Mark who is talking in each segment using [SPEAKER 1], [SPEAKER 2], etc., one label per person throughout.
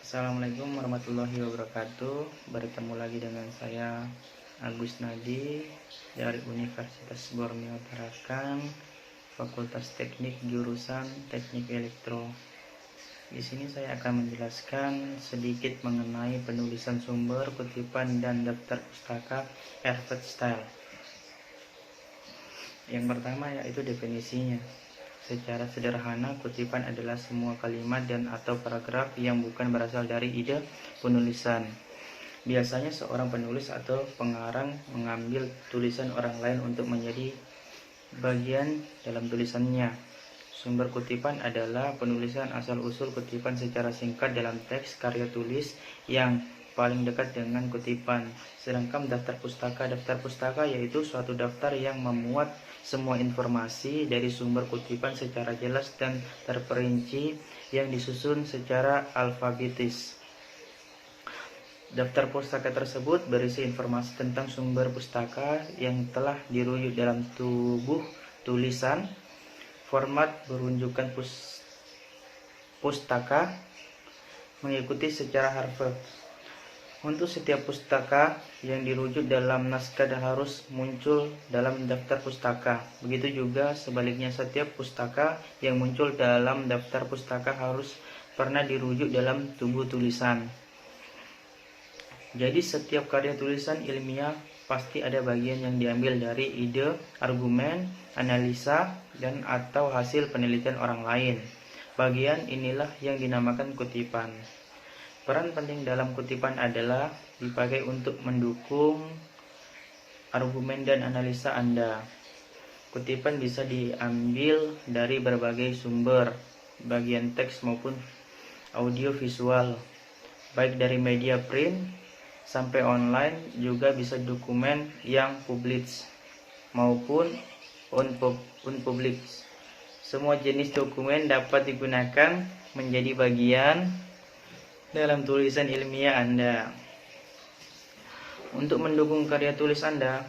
[SPEAKER 1] Assalamualaikum warahmatullahi wabarakatuh. Bertemu lagi dengan saya Agus Nadi dari Universitas Borneo Tarakan, Fakultas Teknik jurusan Teknik Elektro. Di sini saya akan menjelaskan sedikit mengenai penulisan sumber, kutipan, dan daftar pustaka Harvard Style. Yang pertama yaitu definisinya. Secara sederhana, kutipan adalah semua kalimat dan atau paragraf yang bukan berasal dari ide penulisan. Biasanya seorang penulis atau pengarang mengambil tulisan orang lain untuk menjadi bagian dalam tulisannya. Sumber kutipan adalah penulisan asal-usul kutipan secara singkat dalam teks karya tulis yang paling dekat dengan kutipan. Sedangkan daftar pustaka yaitu suatu daftar yang memuat semua informasi dari sumber kutipan secara jelas dan terperinci yang disusun secara alfabetis. Daftar pustaka tersebut berisi informasi tentang sumber pustaka yang telah dirujuk dalam tubuh tulisan, format berunjukan pustaka mengikuti secara harfiah. Untuk setiap pustaka yang dirujuk dalam naskah harus muncul dalam daftar pustaka. Begitu juga sebaliknya, setiap pustaka yang muncul dalam daftar pustaka harus pernah dirujuk dalam tubuh tulisan. Jadi setiap karya tulisan ilmiah pasti ada bagian yang diambil dari ide, argumen, analisa, dan atau hasil penelitian orang lain. Bagian inilah yang dinamakan kutipan. Peran penting dalam kutipan adalah dipakai untuk mendukung argumen dan analisa Anda. Kutipan bisa diambil dari berbagai sumber, bagian teks maupun audio visual, baik dari media print sampai online, juga bisa dokumen yang publish maupun unpublished. Semua jenis dokumen dapat digunakan menjadi bagian dalam tulisan ilmiah Anda. Untuk mendukung karya tulis Anda,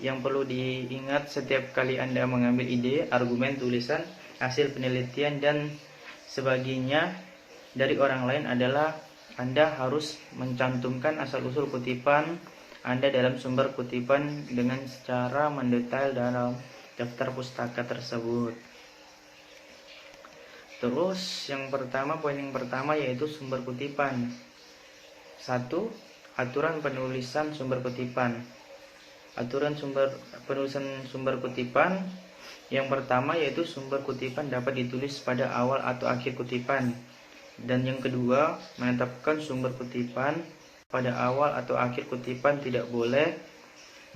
[SPEAKER 1] yang perlu diingat setiap kali Anda mengambil ide, argumen, tulisan, hasil penelitian, dan sebagainya dari orang lain adalah Anda harus mencantumkan asal-usul kutipan Anda dalam sumber kutipan dengan secara mendetail dalam daftar pustaka tersebut. Terus poin yang pertama yaitu sumber kutipan. 1. Aturan penulisan sumber kutipan. Aturan penulisan sumber kutipan yang pertama yaitu sumber kutipan dapat ditulis pada awal atau akhir kutipan. Dan yang kedua, menetapkan sumber kutipan pada awal atau akhir kutipan tidak boleh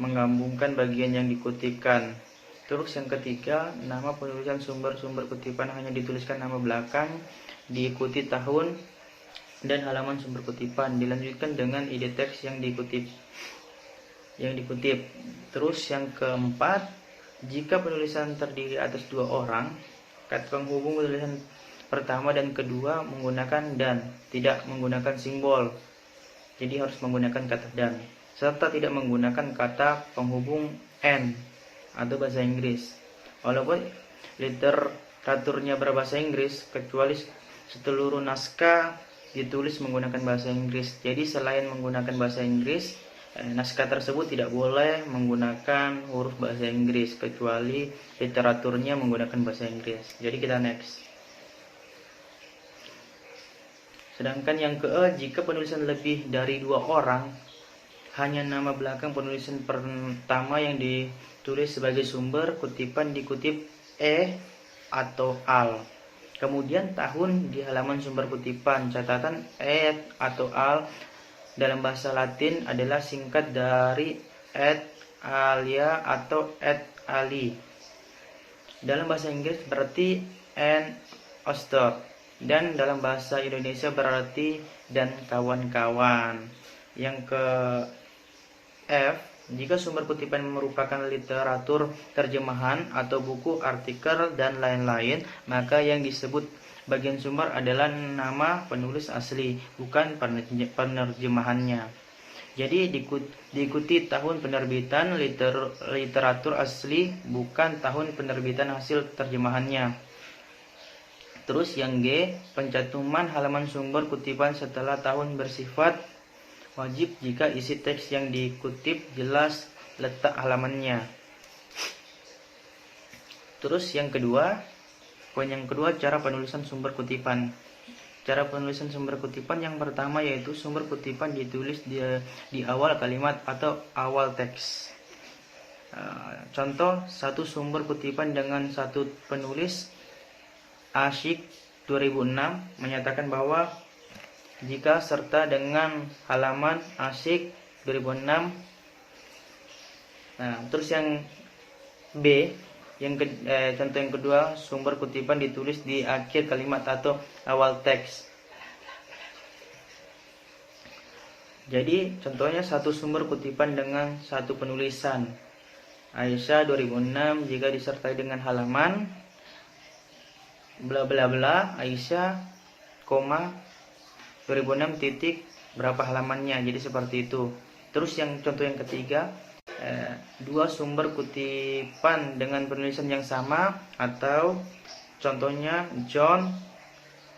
[SPEAKER 1] menggabungkan bagian yang dikutipkan. Terus yang ketiga, nama penulisan sumber-sumber kutipan hanya dituliskan nama belakang, diikuti tahun dan halaman sumber kutipan, dilanjutkan dengan ide teks yang dikutip. Terus yang keempat, jika penulisan terdiri atas dua orang, kata penghubung penulisan pertama dan kedua menggunakan dan, tidak menggunakan simbol. Jadi harus menggunakan kata dan, serta tidak menggunakan kata penghubung and atau bahasa Inggris. Walaupun literaturnya berbahasa Inggris, kecuali seluruh naskah ditulis menggunakan bahasa Inggris. Jadi selain menggunakan bahasa Inggris, naskah tersebut tidak boleh menggunakan huruf bahasa Inggris kecuali literaturnya menggunakan bahasa Inggris. Jadi kita next. Sedangkan yang jika penulisan lebih dari dua orang, hanya nama belakang penulisan pertama yang ditulis sebagai sumber kutipan dikutip atau al. Kemudian tahun di halaman sumber kutipan. Catatan atau al dalam bahasa Latin adalah singkat dari et alia atau et ali. Dalam bahasa Inggris berarti an author, dan dalam bahasa Indonesia berarti dan kawan-kawan. Yang ke F, jika sumber kutipan merupakan literatur terjemahan atau buku, artikel, dan lain-lain, maka yang disebut bagian sumber adalah nama penulis asli, bukan penerjemahannya. Jadi diikuti tahun penerbitan literatur asli, bukan tahun penerbitan hasil terjemahannya. Terus yang G, pencantuman halaman sumber kutipan setelah tahun bersifat wajib jika isi teks yang dikutip jelas letak halamannya. Terus yang kedua, poin yang kedua, cara penulisan sumber kutipan. Cara penulisan sumber kutipan yang pertama yaitu sumber kutipan ditulis di awal kalimat atau awal teks. Contoh, satu sumber kutipan dengan satu penulis Asyik 2006 menyatakan bahwa jika serta dengan halaman Asyik 2006. Terus yang B, contoh yang kedua, sumber kutipan ditulis di akhir kalimat atau awal teks. Jadi contohnya satu sumber kutipan dengan satu penulisan Aisyah 2006 jika disertai dengan halaman bla bla bla Aisyah, 2006 titik berapa halamannya. Jadi seperti itu. Terus yang contoh yang ketiga, dua sumber kutipan dengan penulisan yang sama, atau contohnya John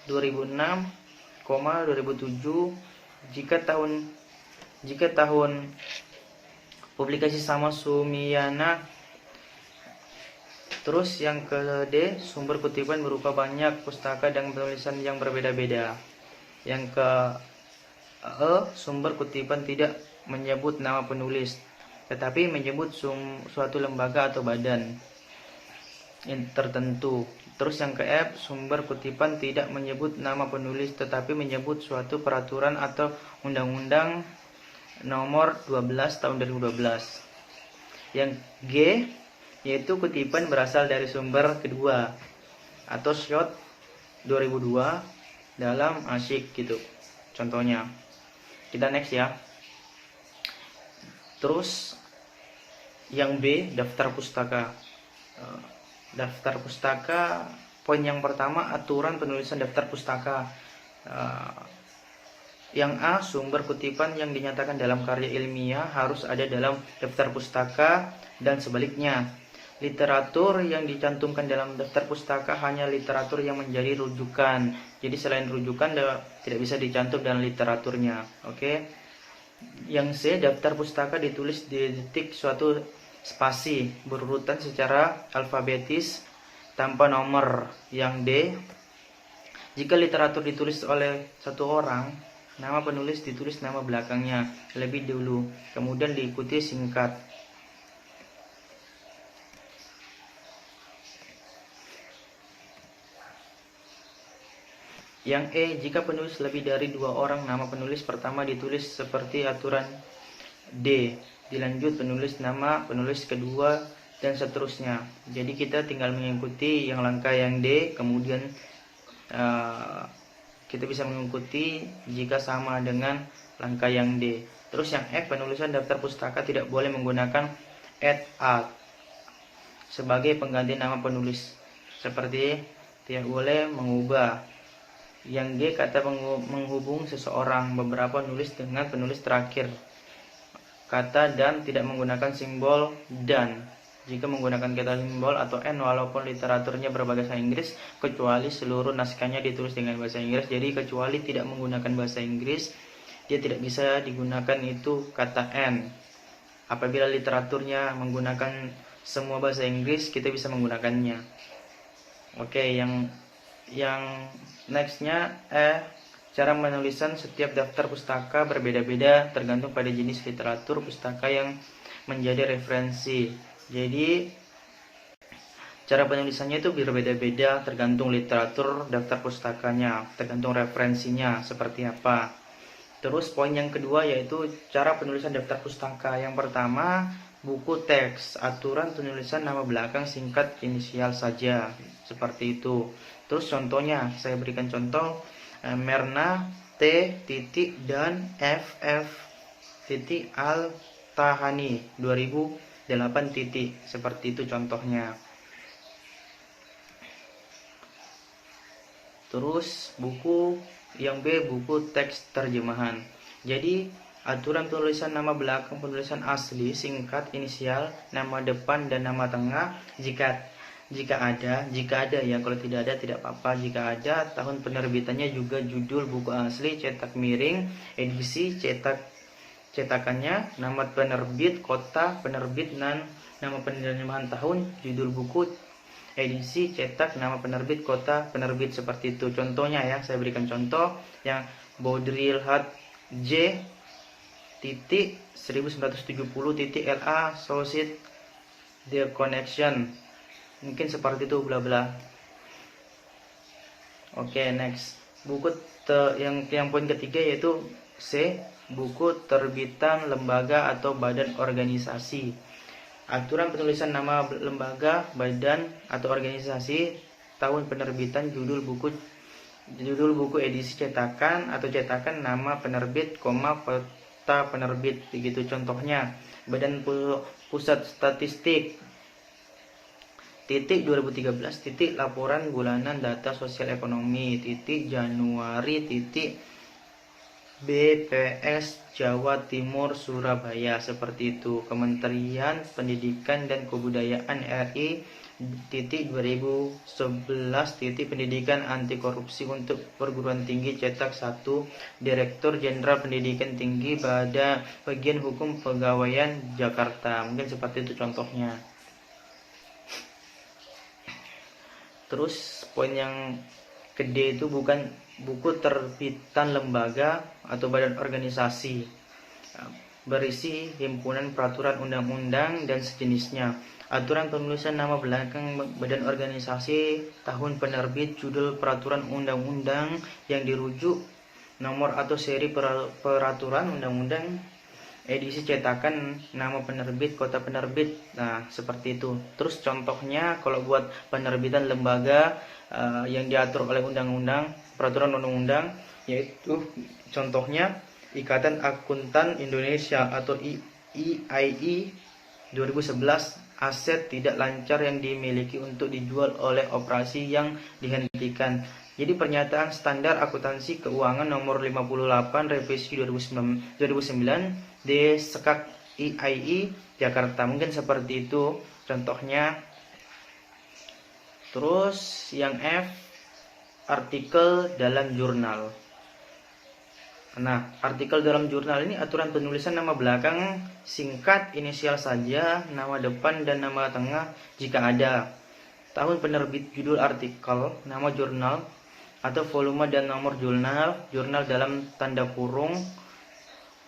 [SPEAKER 1] 2006, 2007 jika tahun publikasi sama Sumiyana. Terus yang ke D, sumber kutipan berupa banyak pustaka dan penulisan yang berbeda-beda. Yang ke E, sumber kutipan tidak menyebut nama penulis, tetapi menyebut suatu lembaga atau badan tertentu. Terus yang ke F, sumber kutipan tidak menyebut nama penulis, tetapi menyebut suatu peraturan atau undang-undang nomor 12 tahun 2012. Yang G, yaitu kutipan berasal dari sumber kedua atau shot 2002 dalam Asyik gitu. Contohnya. Kita next ya. Terus yang B, daftar pustaka. Daftar pustaka, poin yang pertama, aturan penulisan daftar pustaka. Yang A, sumber kutipan yang dinyatakan dalam karya ilmiah harus ada dalam daftar pustaka dan sebaliknya. Literatur yang dicantumkan dalam daftar pustaka hanya literatur yang menjadi rujukan. Jadi selain rujukan tidak bisa dicantum dalam literaturnya. Oke. Yang C, daftar pustaka ditulis di detik suatu spasi berurutan secara alfabetis tanpa nomor. Yang D, jika literatur ditulis oleh satu orang, nama penulis ditulis nama belakangnya lebih dulu, kemudian diikuti singkat. Yang E, jika penulis lebih dari dua orang, nama penulis pertama ditulis seperti aturan D, dilanjut penulis nama penulis kedua, dan seterusnya. Jadi kita tinggal mengikuti yang langkah yang D, kemudian kita bisa mengikuti jika sama dengan langkah yang D. Terus yang F, penulisan daftar pustaka tidak boleh menggunakan et al sebagai pengganti nama penulis, seperti tidak boleh mengubah. Yang G, kata menghubung seseorang, beberapa nulis dengan penulis terakhir kata dan tidak menggunakan simbol dan. Jika menggunakan kata simbol atau n walaupun literaturnya berbahasa Inggris, kecuali seluruh naskahnya ditulis dengan bahasa Inggris. Jadi kecuali tidak menggunakan bahasa Inggris, dia tidak bisa digunakan itu kata n. Apabila literaturnya menggunakan semua bahasa Inggris, kita bisa menggunakannya. Oke, yang nextnya cara penulisan setiap daftar pustaka berbeda-beda tergantung pada jenis literatur pustaka yang menjadi referensi. Jadi cara penulisannya itu berbeda-beda tergantung literatur daftar pustakanya, tergantung referensinya seperti apa. Terus poin yang kedua yaitu cara penulisan daftar pustaka. Yang pertama, buku teks, aturan penulisan nama belakang singkat inisial saja, seperti itu. Terus contohnya, saya berikan contoh, Merna T titik dan FF titik Al Tahani 2008 titik, seperti itu contohnya. Terus buku yang B, buku teks terjemahan. Jadi aturan penulisan nama belakang penulisan asli singkat inisial, nama depan dan nama tengah. jika ada ya, kalau tidak ada tidak apa-apa. Jika ada, tahun penerbitannya juga judul buku asli, cetak miring, edisi, cetakannya, nama penerbit, kota penerbit, dan nama penerimaan tahun, judul buku, edisi, cetak, nama penerbit, kota penerbit, seperti itu. Contohnya ya, saya berikan contoh yang Baudrillard J. 1970.LA Society The Connection, mungkin seperti itu, bla bla. Oke, next. Buku yang poin ketiga yaitu C, buku terbitan lembaga atau badan organisasi. Aturan penulisan nama lembaga, badan atau organisasi, tahun penerbitan, judul buku, edisi, cetakan atau cetakan, nama penerbit, kota penerbit, begitu. Contohnya Badan Pusat Statistik, 2013, laporan bulanan data sosial ekonomi, Januari, BPS Jawa Timur Surabaya, seperti itu. Kementerian Pendidikan dan Kebudayaan RI, 2011, pendidikan anti korupsi untuk perguruan tinggi, cetak 1, Direktur Jenderal Pendidikan Tinggi, Bagian Hukum Pegawaian Jakarta, mungkin seperti itu contohnya. Terus poin yang kedua itu bukan buku terbitan lembaga atau badan organisasi, berisi himpunan, peraturan, undang-undang dan sejenisnya. Aturan penulisan nama belakang badan organisasi, tahun penerbit, judul peraturan, undang-undang yang dirujuk, nomor atau seri peraturan, undang-undang, edisi, cetakan, nama penerbit, kota penerbit. Nah, seperti itu. Terus contohnya kalau buat penerbitan lembaga yang diatur oleh undang-undang, peraturan undang-undang, yaitu contohnya Ikatan Akuntan Indonesia atau IAI 2011, aset tidak lancar yang dimiliki untuk dijual oleh operasi yang dihentikan. Jadi pernyataan standar akuntansi keuangan nomor 58 revisi 2009 di Sekak IAI Jakarta, mungkin seperti itu contohnya. Terus yang F, artikel dalam jurnal. Nah, artikel dalam jurnal ini aturan penulisan nama belakang singkat, inisial saja, nama depan dan nama tengah jika ada, tahun penerbit, judul artikel, nama jurnal atau volume dan nomor jurnal dalam tanda kurung,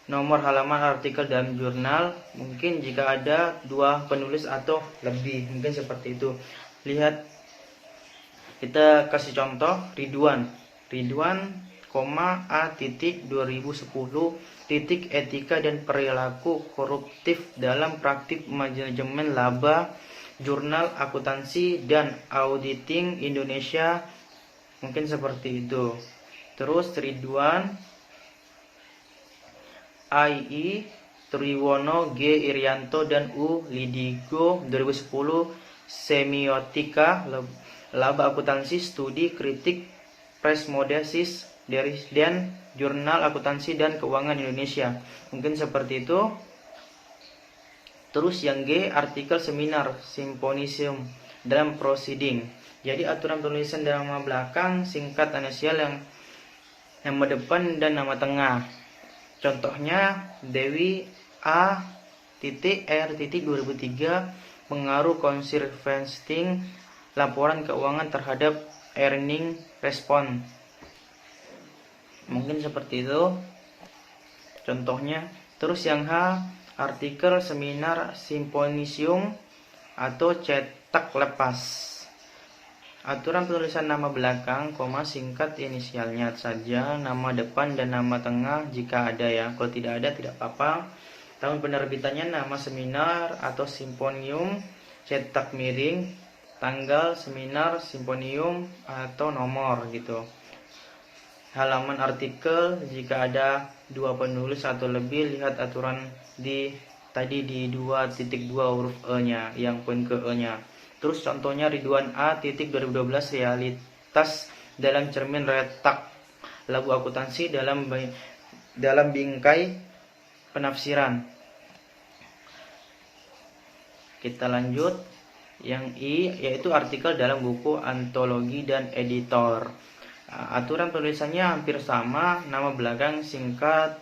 [SPEAKER 1] nomor halaman artikel dalam jurnal, mungkin jika ada 2 penulis atau lebih, mungkin seperti itu. Lihat, kita kasih contoh Ridwan, A. 2010, etika dan perilaku koruptif dalam praktik manajemen laba, jurnal akuntansi dan auditing Indonesia, mungkin seperti itu. Terus Ridwan I.I. Triwono, G. Irianto dan U. Lidigo, 2010, semiotika, laba akuntansi, studi kritik Presmodesis dan jurnal akuntansi dan keuangan Indonesia, mungkin seperti itu. Terus yang G, artikel seminar simposium dalam proceeding. Jadi aturan penulisan nama belakang singkat, inisial, yang nama depan dan nama tengah. Contohnya Dewi A. R. 2003, pengaruh conserving laporan keuangan terhadap earning respon, mungkin seperti itu contohnya. Terus yang H, artikel seminar simposium atau cetak lepas. Aturan penulisan nama belakang, singkat, inisialnya saja, nama depan dan nama tengah jika ada ya, kalau tidak ada tidak apa-apa. Tahun penerbitannya nama seminar atau simposium, cetak miring, tanggal seminar, simposium atau nomor gitu. Halaman artikel jika ada 2 penulis atau lebih, lihat aturan tadi di 2.2 huruf E-nya, yang poin ke E-nya. Terus contohnya Ridwan A. 2012, realitas dalam cermin retak, lagu akuntansi dalam bingkai penafsiran. Kita lanjut. Yang I yaitu artikel dalam buku, antologi, dan editor. Aturan penulisannya hampir sama, nama belakang singkat,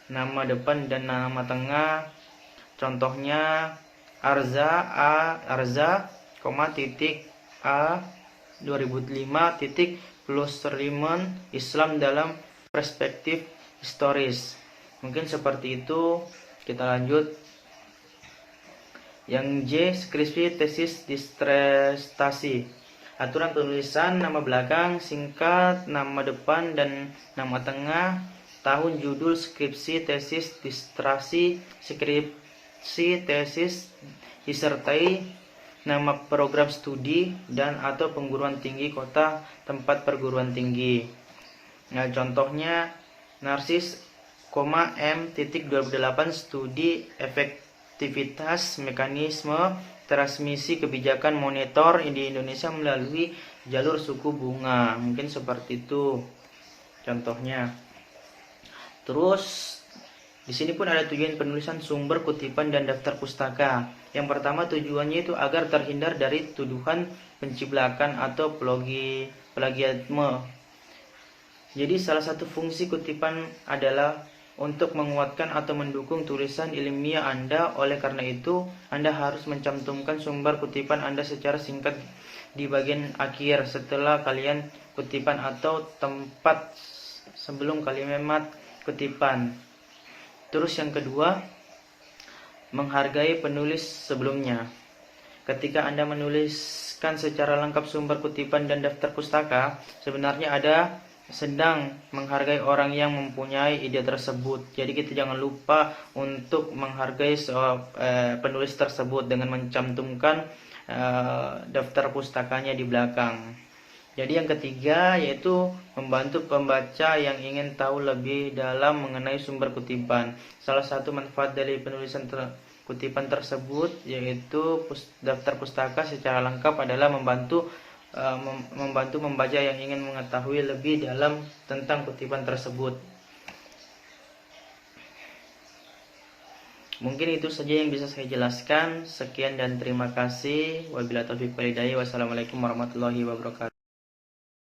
[SPEAKER 1] nama depan dan nama tengah. Contohnya Arza, titik A 2005 titik plus Riemann Islam dalam perspektif historis. Mungkin seperti itu. Kita lanjut. Yang J, skripsi, tesis, disertasi. Aturan penulisan nama belakang singkat, nama depan dan nama tengah, tahun, judul, skripsi, tesis, disertasi, skripsi, tesis, disertai, nama program studi dan atau perguruan tinggi, kota tempat perguruan tinggi. Nah, contohnya Narsis, M.2008 studi efektivitas mekanisme transmisi kebijakan moneter di Indonesia melalui jalur suku bunga. Mungkin seperti itu contohnya. Terus di sini pun ada tujuan penulisan sumber, kutipan, dan daftar pustaka. Yang pertama, tujuannya itu agar terhindar dari tuduhan penciplakan atau plagiarisme. Jadi salah satu fungsi kutipan adalah untuk menguatkan atau mendukung tulisan ilmiah Anda. Oleh karena itu, Anda harus mencantumkan sumber kutipan Anda secara singkat di bagian akhir setelah kalian kutipan atau tempat sebelum kalimat kutipan. Terus yang kedua, menghargai penulis sebelumnya. Ketika Anda menuliskan secara lengkap sumber kutipan dan daftar pustaka, sebenarnya ada sedang menghargai orang yang mempunyai ide tersebut. Jadi kita jangan lupa untuk menghargai penulis tersebut dengan mencantumkan daftar pustakanya di belakang. Jadi yang ketiga yaitu membantu pembaca yang ingin tahu lebih dalam mengenai sumber kutipan. Salah satu manfaat dari penulisan kutipan tersebut yaitu daftar pustaka secara lengkap adalah membantu membaca yang ingin mengetahui lebih dalam tentang kutipan tersebut. Mungkin itu saja yang bisa saya jelaskan. Sekian dan terima kasih. Wabillahi taufiq wal hidayah. Wassalamualaikum warahmatullahi wabarakatuh.